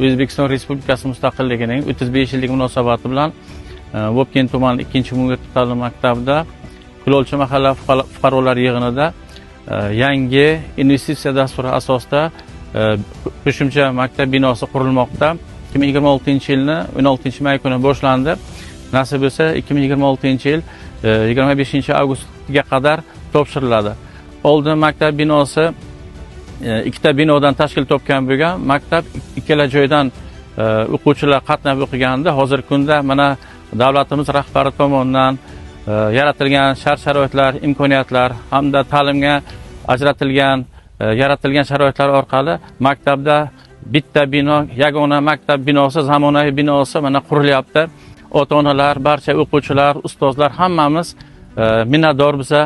O'zbekiston Respublikasi mustaqilligining 35 yillik munosabati bilan Vobkent tumani 2-umumyurtli ta'lim maktabida Kulolchi mahalla fuqarolar yig'inida yangi investitsiya dasturi asosida qo'shimcha maktab binosi qurilmoqda. 2026-yilni 16-may kuni boshlandi. Nasib bo'lsa 2026-yil 25-avgustga qadar topshiriladi. Oldin maktab binosi ikkita binodan tashkil topgan bo'lgan. Maktab ikkala joydan o'quvchilar qatnab o'qiganda, hozirgi kunda mana davlatimiz rahbari tomonidan yaratilgan shart-sharoitlar, imkoniyatlar hamda ta'limga ajratilgan, yaratilgan sharoitlar orqali maktabda bitta bino, yagona maktab binosi, zamonaviy binosi mana qurilyapti. Ota-onalar, barcha o'quvchilar, ustozlar hammamiz minnatdor biza.